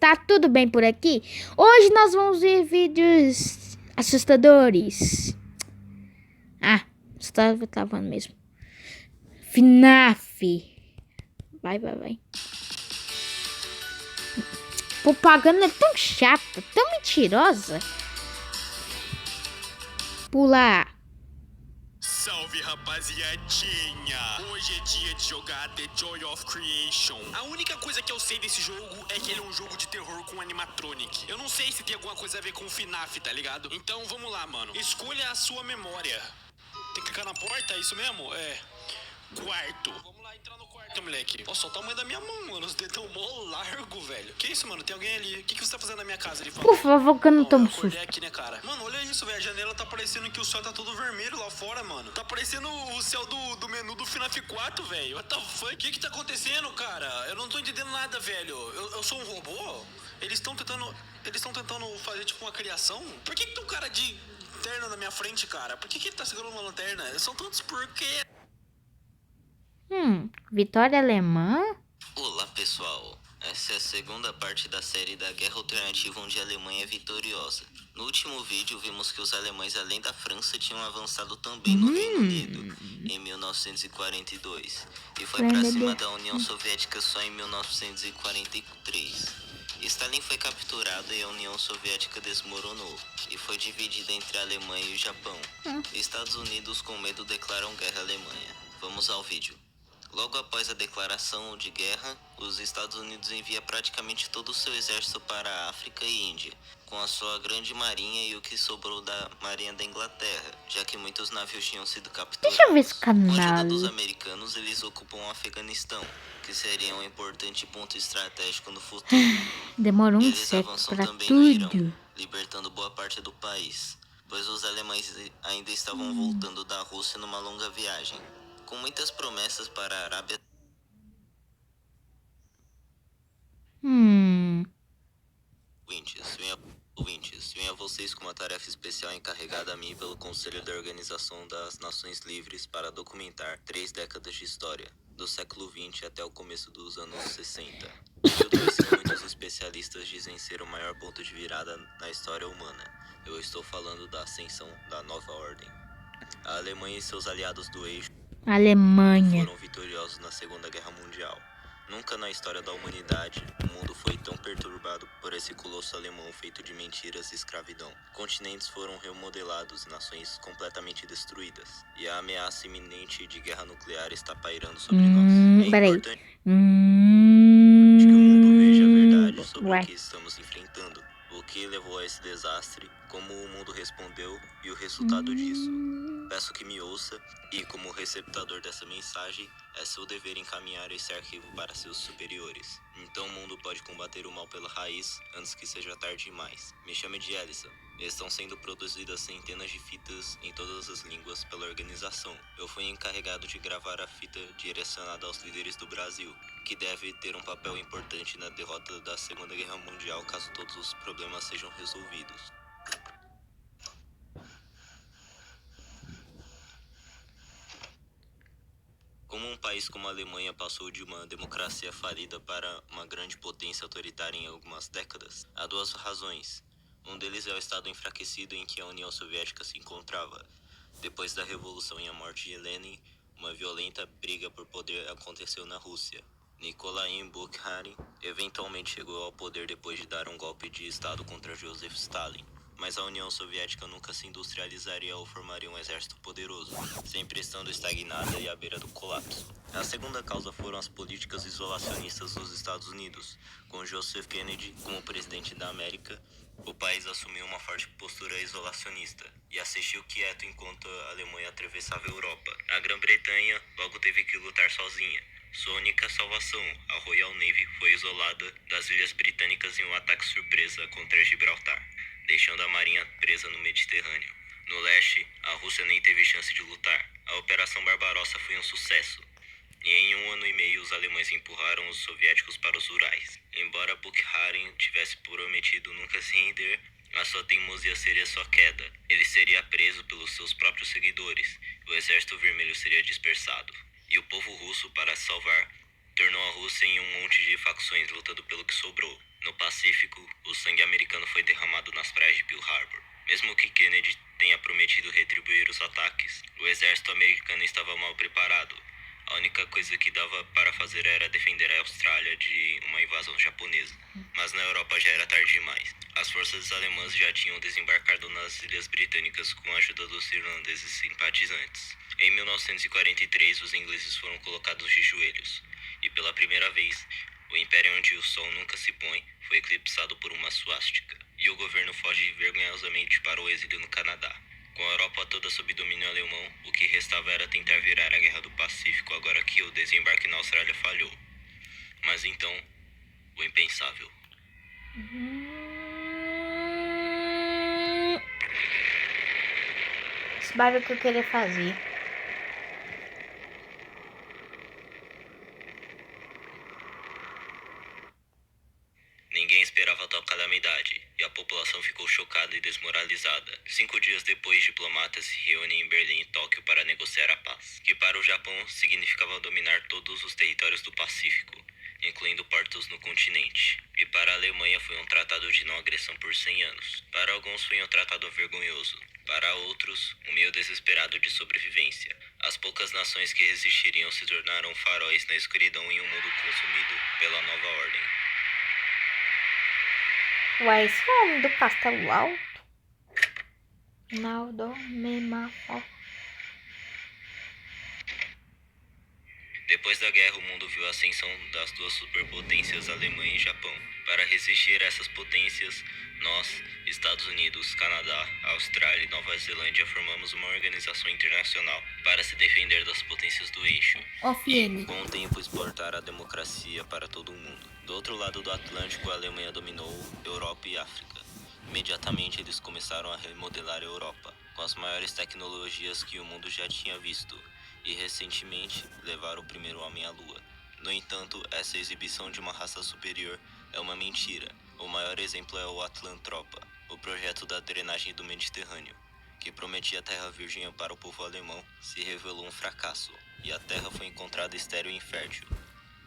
tá tudo bem por aqui? Hoje nós vamos ver vídeos assustadores. Ah, estava travando mesmo. FNAF. Vai. Propaganda é tão chata, tão mentirosa. Pular. Salve, rapaziadinha! Hoje é dia de jogar The Joy of Creation. A única coisa que eu sei desse jogo é que ele é um jogo de terror com animatronic. Eu não sei se tem alguma coisa a ver com o FNAF, tá ligado? Então vamos lá, mano. Escolha a sua memória. Tem que clicar na porta, é isso mesmo? É. Quarto. Vamos lá, entrar no quarto, moleque. Nossa, olha o tamanho da minha mão, mano. Os dedos tão mó largo, velho. Que isso, mano? Tem alguém ali. O que você tá fazendo na minha casa? Ele fala. Por favor, que eu não tomo susto. Acordei aqui, né, cara? Mano, olha isso, velho. A janela tá parecendo que o céu tá todo vermelho lá fora, mano. Tá parecendo o céu do menu do FNAF 4, velho. What the fuck? O que tá acontecendo, cara? Eu não tô entendendo nada, velho. Eu sou um robô? Eles estão tentando fazer, tipo, uma criação? Por que tem um cara de lanterna na minha frente, cara? Por que ele tá segurando uma lanterna? São tantos porquê. Vitória alemã? Olá pessoal, essa é a segunda parte da série da Guerra Alternativa onde a Alemanha é vitoriosa. No último vídeo vimos que os alemães além da França tinham avançado também no Reino Unido em 1942 e foi para cima da União Soviética só em 1943. Stalin foi capturado e a União Soviética desmoronou e foi dividida entre a Alemanha e o Japão. Estados Unidos com medo declaram guerra à Alemanha. Vamos ao vídeo. Logo após a declaração de guerra, os Estados Unidos envia praticamente todo o seu exército para a África e Índia, com a sua grande marinha e o que sobrou da marinha da Inglaterra, já que muitos navios tinham sido capturados. Deixa eu ver esse Com a ajuda canal. dos americanos, eles ocupam o Afeganistão, que seria um importante ponto estratégico no futuro. Demora um Eles século avançam pra também no Irão, tudo. libertando boa parte do país, pois os alemães ainda estavam voltando da Rússia numa longa viagem. Com muitas promessas para a Arábia Ouvintes, venho a vocês com uma tarefa especial encarregada a mim pelo Conselho da Organização das Nações Livres para documentar 3 décadas de história, do século XX até o começo dos anos 60. Período esse que muitos especialistas dizem ser o maior ponto de virada na história humana. Eu estou falando da ascensão da nova ordem. A Alemanha e seus aliados do eixo Alemanha. foram vitoriosos na Segunda Guerra Mundial. Nunca na história da humanidade o mundo foi tão perturbado por esse colosso alemão feito de mentiras e escravidão. Continentes foram remodelados e nações completamente destruídas. E a ameaça iminente de guerra nuclear está pairando sobre nós. É Peraí. importante que o mundo veja a verdade sobre o que estamos enfrentando. O que levou a esse desastre, como o mundo respondeu e o resultado disso. Peço que me ouça e, como receptador dessa mensagem, é seu dever encaminhar esse arquivo para seus superiores. Então o mundo pode combater o mal pela raiz antes que seja tarde demais. Me chame de Elisa. Estão sendo produzidas centenas de fitas em todas as línguas pela organização. Eu fui encarregado de gravar a fita direcionada aos líderes do Brasil, que deve ter um papel importante na derrota da Segunda Guerra Mundial caso todos os problemas sejam resolvidos. Como um país como a Alemanha passou de uma democracia falida para uma grande potência autoritária em algumas décadas, há 2 razões. Um deles é o estado enfraquecido em que a União Soviética se encontrava. Depois da Revolução e a morte de Lenin, uma violenta briga por poder aconteceu na Rússia. Nikolai Bukharin eventualmente chegou ao poder depois de dar um golpe de estado contra Joseph Stalin. Mas a União Soviética nunca se industrializaria ou formaria um exército poderoso, sempre estando estagnada e à beira do colapso. A segunda causa foram as políticas isolacionistas dos Estados Unidos. Com Joseph Kennedy como presidente da América, o país assumiu uma forte postura isolacionista e assistiu quieto enquanto a Alemanha atravessava a Europa. A Grã-Bretanha logo teve que lutar sozinha. Sua única salvação, a Royal Navy, foi isolada das ilhas britânicas em um ataque surpresa contra Gibraltar, deixando a marinha presa no Mediterrâneo. No leste, a Rússia nem teve chance de lutar. A Operação Barbarossa foi um sucesso. E em 1 ano e meio, os alemães empurraram os soviéticos para os Urais. Embora Bukharin tivesse prometido nunca se render, a sua teimosia seria sua queda. Ele seria preso pelos seus próprios seguidores. O exército vermelho seria dispersado. E o povo russo, para se salvar, tornou a Rússia em um monte de facções lutando pelo que sobrou. No Pacífico, o sangue americano foi derramado nas praias de Pearl Harbor. Mesmo que Kennedy tenha prometido retribuir os ataques, o exército americano estava mal preparado. A única coisa que dava para fazer era defender a Austrália de uma invasão japonesa. Mas na Europa já era tarde demais. As forças alemãs já tinham desembarcado nas Ilhas Britânicas com a ajuda dos irlandeses simpatizantes. Em 1943, os ingleses foram colocados de joelhos. E pela primeira vez, o império onde o sol nunca se põe foi eclipsado por uma suástica. E o governo foge vergonhosamente para o exílio no Canadá. Com a Europa toda sob domínio alemão, o que restava era tentar virar a Guerra do Pacífico agora que o desembarque na Austrália falhou. Mas então, o impensável. Esse barulho que eu queria fazer. Ninguém esperava tal calamidade, e a população ficou chocada e desmoralizada. 5 dias depois, diplomatas se reúnem em Berlim e Tóquio para negociar a paz, que para o Japão significava dominar todos os territórios do Pacífico, incluindo portos no continente. E para a Alemanha foi um tratado de não agressão por 100 anos. Para alguns foi um tratado vergonhoso, para outros, um meio desesperado de sobrevivência. As poucas nações que resistiriam se tornaram faróis na escuridão em um mundo consumido pela nova ordem. Ué, esse é o nome do Castelo Alto? Naldo Memafo. Depois da guerra, o mundo viu a ascensão das duas superpotências, Alemanha e Japão. Para resistir a essas potências, nós, Estados Unidos, Canadá, Austrália e Nova Zelândia, formamos uma organização internacional para se defender das potências do eixo. FM. Com o tempo, exportar a democracia para todo o mundo. Do outro lado do Atlântico, a Alemanha dominou Europa e África. Imediatamente, eles começaram a remodelar a Europa, com as maiores tecnologias que o mundo já tinha visto, e recentemente levaram o primeiro homem à Lua. No entanto, essa exibição de uma raça superior é uma mentira. O maior exemplo é o Atlantropa, o projeto da drenagem do Mediterrâneo, que prometia terra virgem para o povo alemão, se revelou um fracasso, e a terra foi encontrada estéril e infértil.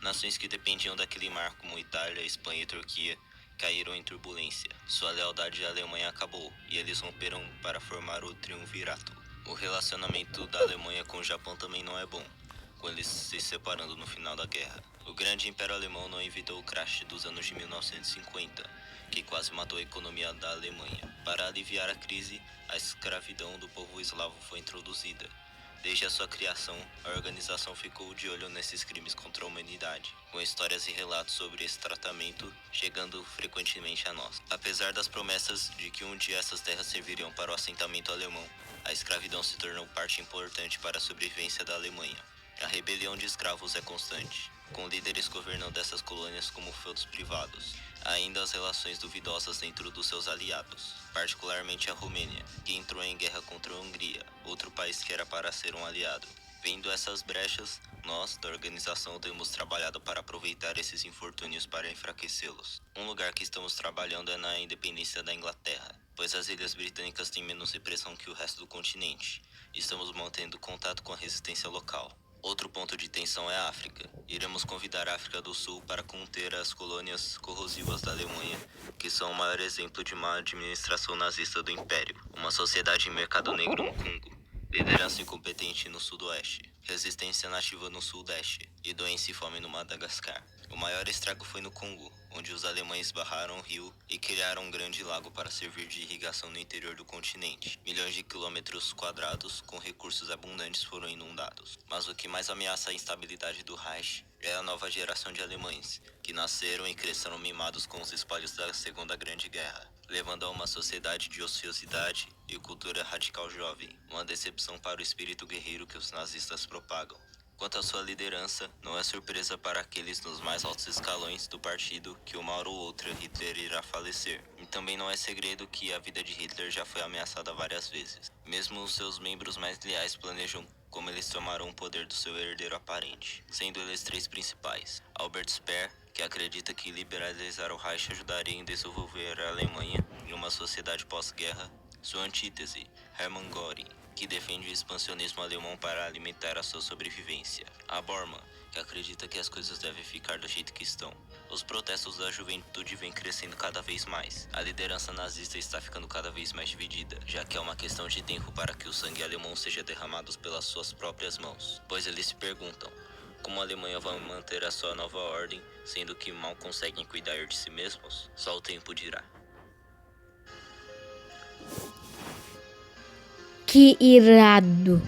Nações que dependiam daquele mar, como Itália, Espanha e Turquia, caíram em turbulência. Sua lealdade à Alemanha acabou, e eles romperam para formar o triunvirato. O relacionamento da Alemanha com o Japão também não é bom, com eles se separando no final da guerra. O grande império alemão não evitou o crash dos anos de 1950, que quase matou a economia da Alemanha. Para aliviar a crise, a escravidão do povo eslavo foi introduzida. Desde a sua criação, a organização ficou de olho nesses crimes contra a humanidade, com histórias e relatos sobre esse tratamento chegando frequentemente a nós. Apesar das promessas de que um dia essas terras serviriam para o assentamento alemão, a escravidão se tornou parte importante para a sobrevivência da Alemanha. A rebelião de escravos é constante, com líderes governando essas colônias como feudos privados. Há ainda as relações duvidosas dentro dos seus aliados, particularmente a Romênia, que entrou em guerra contra a Hungria, outro país que era para ser um aliado. Vendo essas brechas, nós, da organização, temos trabalhado para aproveitar esses infortúnios para enfraquecê-los. Um lugar que estamos trabalhando é na independência da Inglaterra, pois as Ilhas Britânicas têm menos repressão que o resto do continente. Estamos mantendo contato com a resistência local. Outro ponto de tensão é a África. Iremos convidar a África do Sul para conter as colônias corrosivas da Alemanha, que são o maior exemplo de má administração nazista do Império. Uma sociedade em mercado negro no Congo, liderança incompetente no Sudoeste, resistência nativa no Sudeste e doença e fome no Madagascar. O maior estrago foi no Congo, onde os alemães barraram o rio e criaram um grande lago para servir de irrigação no interior do continente. Milhões de quilômetros quadrados com recursos abundantes foram inundados. Mas o que mais ameaça a instabilidade do Reich é a nova geração de alemães, que nasceram e cresceram mimados com os espalhos da Segunda Grande Guerra, levando a uma sociedade de ociosidade e cultura radical jovem, uma decepção para o espírito guerreiro que os nazistas propagam. Quanto à sua liderança, não é surpresa para aqueles nos mais altos escalões do partido que uma hora ou outra Hitler irá falecer. E também não é segredo que a vida de Hitler já foi ameaçada várias vezes. Mesmo os seus membros mais leais planejam como eles tomarão o poder do seu herdeiro aparente, sendo eles 3 principais. Albert Speer, que acredita que liberalizar o Reich ajudaria em desenvolver a Alemanha em uma sociedade pós-guerra. Sua antítese, Hermann Göring, que defende o expansionismo alemão para alimentar a sua sobrevivência. A Bormann, que acredita que as coisas devem ficar do jeito que estão. Os protestos da juventude vêm crescendo cada vez mais. A liderança nazista está ficando cada vez mais dividida, já que é uma questão de tempo para que o sangue alemão seja derramado pelas suas próprias mãos. Pois eles se perguntam, como a Alemanha vai manter a sua nova ordem, sendo que mal conseguem cuidar de si mesmos? Só o tempo dirá. Que irado.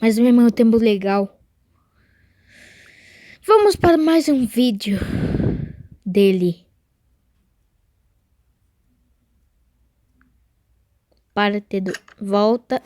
Mas ao mesmo tempo legal. Vamos para mais um vídeo dele. Para ter volta.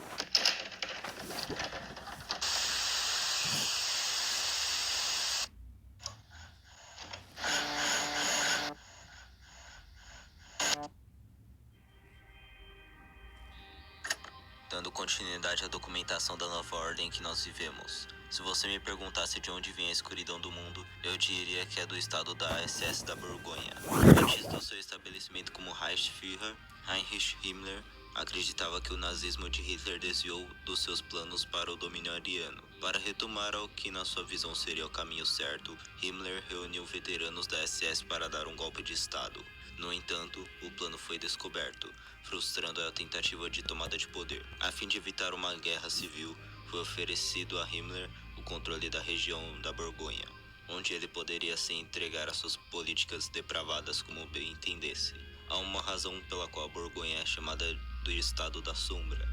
Dando continuidade à documentação da nova ordem que nós vivemos. Se você me perguntasse de onde vem a escuridão do mundo, eu diria que é do estado da SS da Borgonha. Antes do seu estabelecimento como Reichsführer, Heinrich Himmler acreditava que o nazismo de Hitler desviou dos seus planos para o domínio ariano. Para retomar ao que na sua visão seria o caminho certo, Himmler reuniu veteranos da SS para dar um golpe de estado. No entanto, o plano foi descoberto, frustrando a tentativa de tomada de poder. A fim de evitar uma guerra civil, foi oferecido a Himmler o controle da região da Borgonha, onde ele poderia se entregar às suas políticas depravadas como bem entendesse. Há uma razão pela qual a Borgonha é chamada do Estado da Sombra.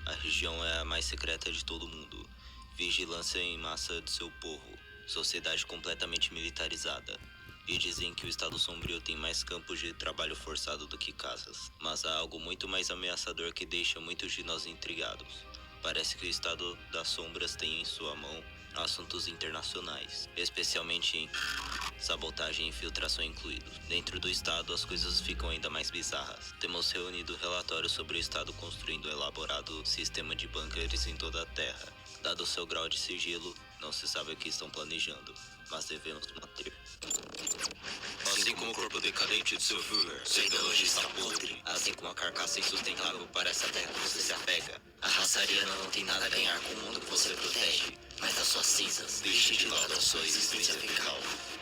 A região é a mais secreta de todo o mundo. Vigilância em massa de seu povo, sociedade completamente militarizada. E dizem que o Estado Sombrio tem mais campos de trabalho forçado do que casas. Mas há algo muito mais ameaçador que deixa muitos de nós intrigados. Parece que o Estado das Sombras tem em sua mão assuntos internacionais, especialmente em sabotagem e infiltração incluídos. Dentro do Estado, as coisas ficam ainda mais bizarras. Temos reunido relatórios sobre o Estado construindo um elaborado sistema de bunkers em toda a Terra. Dado o seu grau de sigilo, não se sabe o que estão planejando, mas devemos manter. Assim como o corpo decadente de seu Führer, sua ideologia está podre. Assim como a carcaça insustentável para essa terra que você se apega. A raça ariana não tem nada a ganhar com o mundo que você protege, mas das suas cinzas, deixe de lado a sua existência fecal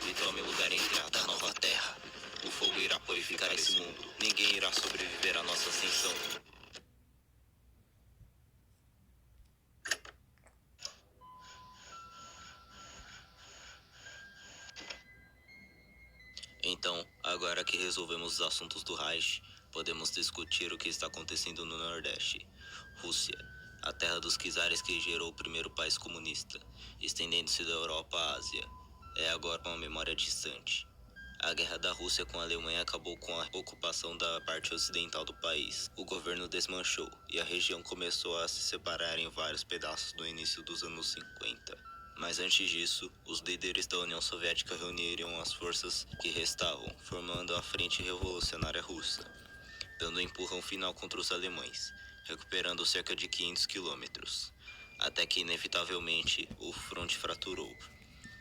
e tome lugar entre a da nova terra. O fogo irá purificar esse mundo. Ninguém irá sobreviver à nossa ascensão. Então, agora que resolvemos os assuntos do Reich, podemos discutir o que está acontecendo no Nordeste. Rússia, a terra dos czares que gerou o primeiro país comunista, estendendo-se da Europa à Ásia. É agora uma memória distante. A guerra da Rússia com a Alemanha acabou com a ocupação da parte ocidental do país. O governo desmanchou e a região começou a se separar em vários pedaços no início dos anos 50. Mas antes disso, os líderes da União Soviética reuniram as forças que restavam, formando a Frente Revolucionária Russa, dando um empurrão final contra os alemães, recuperando cerca de 500 quilômetros, até que inevitavelmente o fronte fraturou.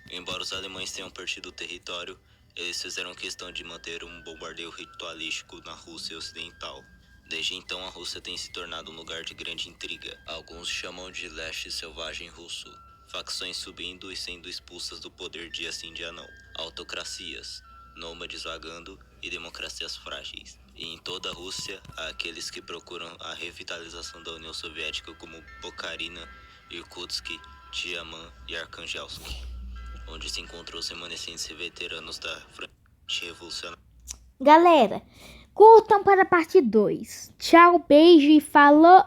Embora os alemães tenham perdido o território, eles fizeram questão de manter um bombardeio ritualístico na Rússia Ocidental. Desde então a Rússia tem se tornado um lugar de grande intriga. Alguns chamam de leste selvagem russo. Facções subindo e sendo expulsas do poder dia sim dia não. Autocracias, nômades vagando e democracias frágeis. E em toda a Rússia há aqueles que procuram a revitalização da União Soviética como Bukharina, Irkutsk, Tiaman e Arkhangelsk, onde se encontrou os remanescentes e veteranos da Frente Revolucionária. Galera, curtam para a parte 2. Tchau, beijo e falou!